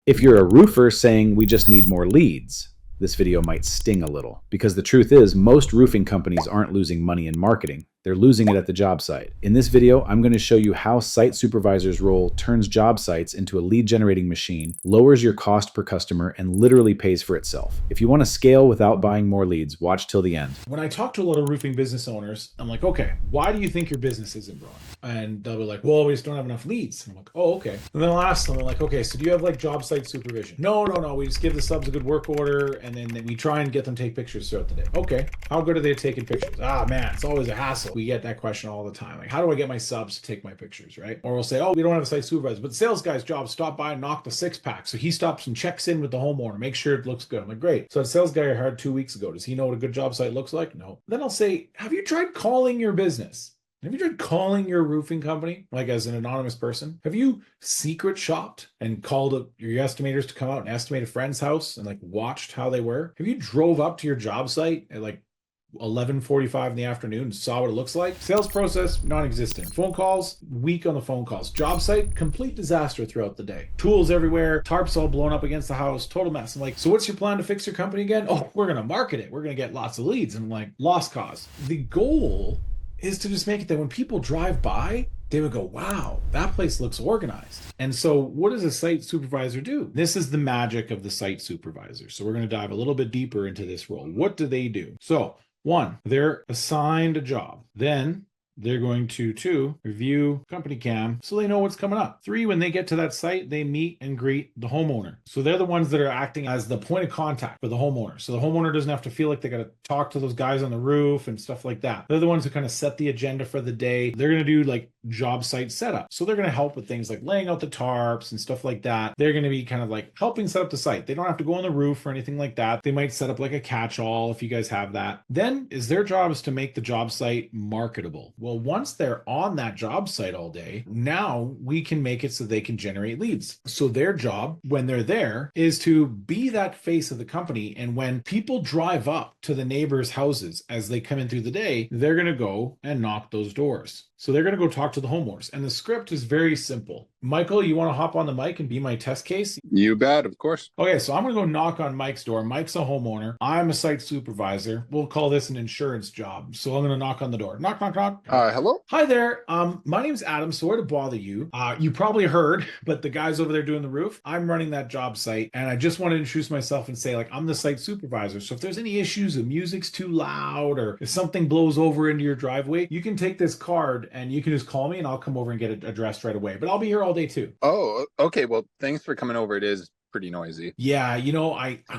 If you're a roofer saying we just need more leads, this video might sting a little, because the truth is most roofing companies aren't losing money in marketing. They're losing it at the job site. In this video, I'm going to show you how Site Supervisor's role turns job sites into a lead generating machine, lowers your cost per customer, and literally pays for itself. If you want to scale without buying more leads, watch till the end. When I talk to a lot of roofing business owners, I'm like, okay, why do you think your business isn't growing? And they'll be like, well, we just don't have enough leads. And I'm like, oh, okay. And then I'll ask them, I'm like, okay, so do you have like job site supervision? No. We just give the subs a good work order, and then we try and get them to take pictures throughout the day. Okay. How good are they at taking pictures? Ah, man, it's always a hassle. We get that question all the time. Like, how do I get my subs to take my pictures, right? Or we'll say, oh, we don't have a site supervisor, but the sales guy's job, stop by and knock the 6-pack. So he stops and checks in with the homeowner, make sure it looks good. I'm like, great. So the sales guy I hired 2 weeks ago, does he know what a good job site looks like? No. Then I'll say, have you tried calling your business? Have you tried calling your roofing company, like as an anonymous person? Have you secret shopped and called your estimators to come out and estimate a friend's house and like watched how they were? Have you drove up to your job site at like 11:45 in the afternoon and saw what it looks like? Sales process, non-existent. Phone calls, weak on the phone calls. Job site, complete disaster throughout the day. Tools everywhere, tarps all blown up against the house, total mess. I'm like, so what's your plan to fix your company again? Oh, we're going to market it. We're going to get lots of leads. And I'm like, lost cause. The goal is to just make it that when people drive by, they would go, wow, that place looks organized. And so what does a site supervisor do? This is the magic of the site supervisor. So we're going to dive a little bit deeper into this role. What do they do? So 1, they're assigned a job. Then they're going to 2, review company cam so they know what's coming up. 3, when they get to that site, they meet and greet the homeowner. So they're the ones that are acting as the point of contact for the homeowner. So the homeowner doesn't have to feel like they got to talk to those guys on the roof and stuff like that. They're the ones who kind of set the agenda for the day. They're going to do like job site setup. So they're going to help with things like laying out the tarps and stuff like that. They're going to be kind of like helping set up the site. They don't have to go on the roof or anything like that. They might set up like a catch-all if you guys have that. Then is their job is to make the job site marketable. Well, once they're on that job site all day, now we can make it so they can generate leads. So their job when they're there is to be that face of the company. And when people drive up to the neighbors' houses as they come in through the day, they're going to go and knock those doors. So they're going to go talk to the homeowners. And the script is very simple. Michael, you want to hop on the mic and be my test case? You bet, of course. Okay, so I'm going to go knock on Mike's door. Mike's a homeowner. I'm a site supervisor. We'll call this an insurance job. So I'm going to knock on the door. Knock, knock, knock. Hello? Hi there. My name's Adam. Sorry to bother you. You probably heard, but the guys over there doing the roof, I'm running that job site. And I just want to introduce myself and say, like, I'm the site supervisor. So if there's any issues, the music's too loud, or if something blows over into your driveway, you can take this card and you can just call me and I'll come over and get it addressed right away. But I'll be here all day too. Oh, okay. Well, thanks for coming over. It is pretty noisy. Yeah,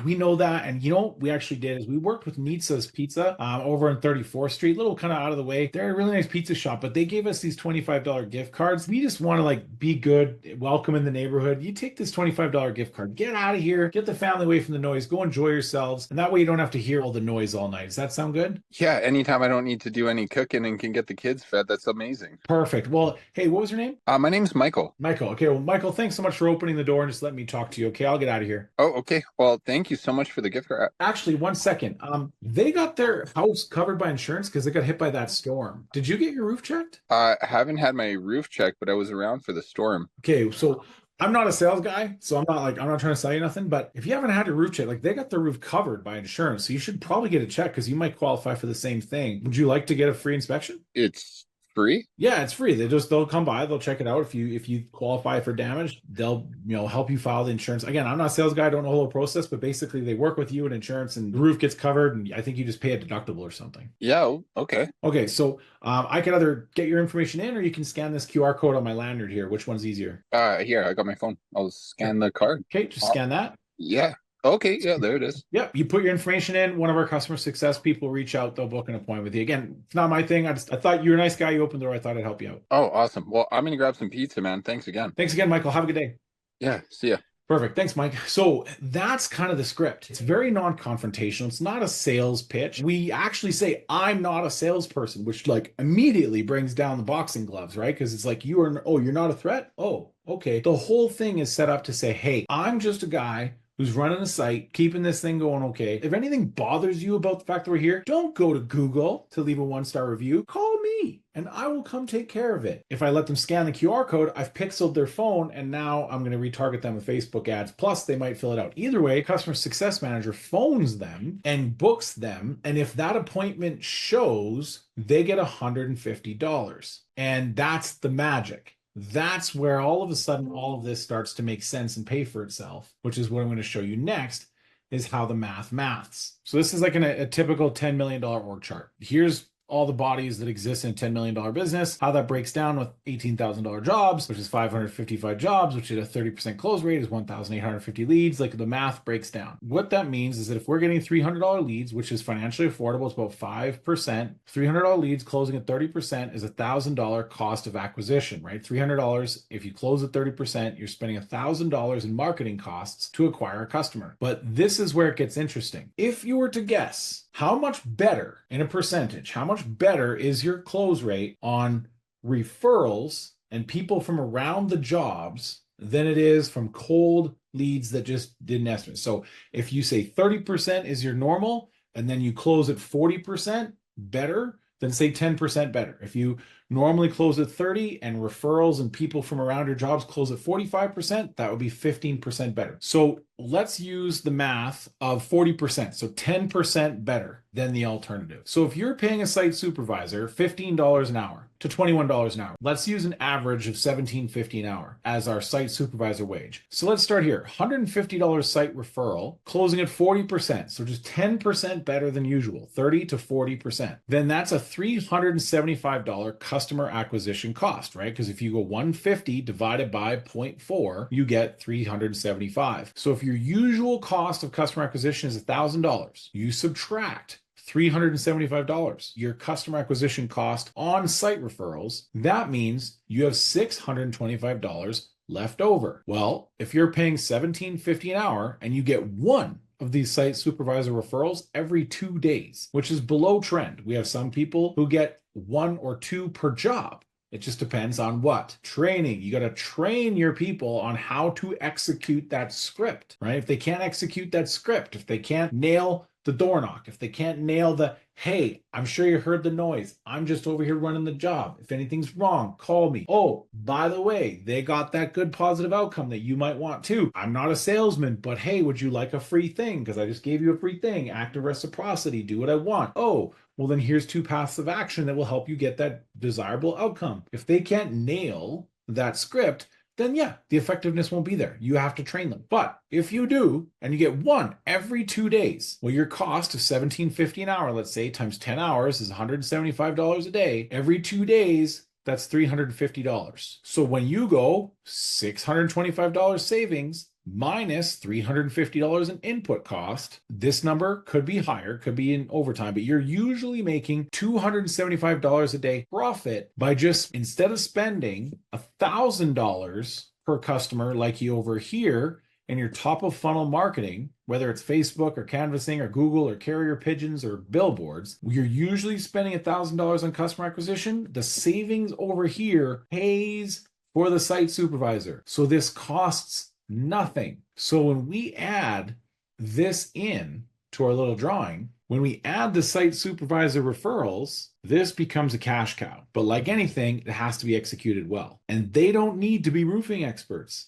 we know that. And what we actually did is we worked with Nitsa's Pizza over on 34th Street, little kind of out of the way. They're a really nice pizza shop, but they gave us these $25 gift cards. We just want to like be good, welcome in the neighborhood. You take this $25 gift card, get out of here, get the family away from the noise, go enjoy yourselves. And that way you don't have to hear all the noise all night. Does that sound good? Yeah, anytime I don't need to do any cooking and can get the kids fed, that's amazing. Perfect. Well, hey, what was your name? My name's Michael. Michael. Okay, well, Michael, thanks so much for opening the door and just letting me talk to you. Okay, I'll get out of here. Oh, okay. Well, thank you so much for the gift card. Actually, 1 second. They got their house covered by insurance because they got hit by that storm. Did you get your roof checked? I haven't had my roof checked, but I was around for the storm. Okay, so I'm not a sales guy, so I'm not trying to sell you nothing, but if you haven't had your roof checked, like they got their roof covered by insurance, so you should probably get a check because you might qualify for the same thing. Would you like to get a free inspection? It's free? Yeah, it's free. They'll come by, they'll check it out. If you qualify for damage, they'll help you file the insurance. Again, I'm not a sales guy, I don't know the whole process, but basically they work with you in insurance and the roof gets covered, and I think you just pay a deductible or something. Yeah, okay. Okay, so I can either get your information in or you can scan this QR code on my lanyard here. Which one's easier? Here, I got my phone. I'll scan the card. Okay, just scan that. Yeah. Okay, yeah, there it is. Yep, you put your information in. One of our customer success people reach out. They'll book an appointment with you. Again, it's not my thing. I thought you were a nice guy. You opened the door. I thought I'd help you out. Oh, awesome. Well, I'm going to grab some pizza, man. Thanks again. Thanks again, Michael. Have a good day. Yeah, see ya. Perfect. Thanks, Mike. So that's kind of the script. It's very non-confrontational. It's not a sales pitch. We actually say, I'm not a salesperson, which like immediately brings down the boxing gloves, right? Because it's like, you're not a threat? Oh, okay. The whole thing is set up to say, hey, I'm just a guy who's running a site, keeping this thing going okay. If anything bothers you about the fact that we're here, don't go to Google to leave a 1-star review. Call me and I will come take care of it. If I let them scan the QR code, I've pixeled their phone and now I'm going to retarget them with Facebook ads. Plus, they might fill it out. Either way, customer success manager phones them and books them. And if that appointment shows, they get $150. And that's the magic. That's where all of a sudden all of this starts to make sense and pay for itself, which is what I'm going to show you next, is how the maths. So this is like a typical $10 million org chart. Here's all the bodies that exist in a $10 million business, how that breaks down with $18,000 jobs, which is 555 jobs, which at a 30% close rate is 1,850 leads. Like the math breaks down. What that means is that if we're getting $300 leads, which is financially affordable, it's about 5%, $300 leads closing at 30% is $1,000 cost of acquisition, right? $300, if you close at 30%, you're spending $1,000 in marketing costs to acquire a customer. But this is where it gets interesting. If you were to guess how much better in a percentage, how much better is your close rate on referrals and people from around the jobs than it is from cold leads that just didn't estimate? So if you say 30% is your normal and then you close at 40% better, then say 10% better. If you normally close at 30 and referrals and people from around your jobs close at 45%, that would be 15% better. So let's use the math of 40%, so 10% better than the alternative. So if you're paying a site supervisor $15 an hour to $21 an hour, let's use an average of $17.50 an hour as our site supervisor wage. So let's start here. $150 site referral, closing at 40%, so just 10% better than usual, 30 to 40%. Then that's a $375 customer acquisition cost, right? Because if you go 150 divided by 0.4, you get 375. So if your usual cost of customer acquisition is $1,000, you subtract $375, your customer acquisition cost on site referrals, that means you have $625 left over. Well, if you're paying $17.50 an hour and you get one of these site supervisor referrals every 2 days, which is below trend. We have some people who get 1 or 2 per job. It just depends on what? Training. You got to train your people on how to execute that script, right? If they can't execute that script, if they can't nail the door knock, if they can't nail the, hey, I'm sure you heard the noise, I'm just over here running the job. If anything's wrong, call me. Oh, by the way, they got that good positive outcome that you might want too. I'm not a salesman, but hey, would you like a free thing? Because I just gave you a free thing. Act of reciprocity, do what I want. Oh, well then here's 2 paths of action that will help you get that desirable outcome. If they can't nail that script, then yeah, the effectiveness won't be there. You have to train them. But if you do, and you get 1 every 2 days, well, your cost of $17.50 an hour, let's say, times 10 hours is $175 a day. Every 2 days, that's $350. So when you go $625 savings minus $350 in input cost, this number could be higher, could be in overtime, but you're usually making $275 a day profit by just, instead of spending $1,000 per customer like you over here in your top of funnel marketing, whether it's Facebook or canvassing or Google or carrier pigeons or billboards, you're usually spending $1,000 on customer acquisition. The savings over here pays for the site supervisor. So this costs nothing. So when we add this in to our little drawing, when we add the site supervisor referrals, this becomes a cash cow. But like anything, it has to be executed well. And they don't need to be roofing experts.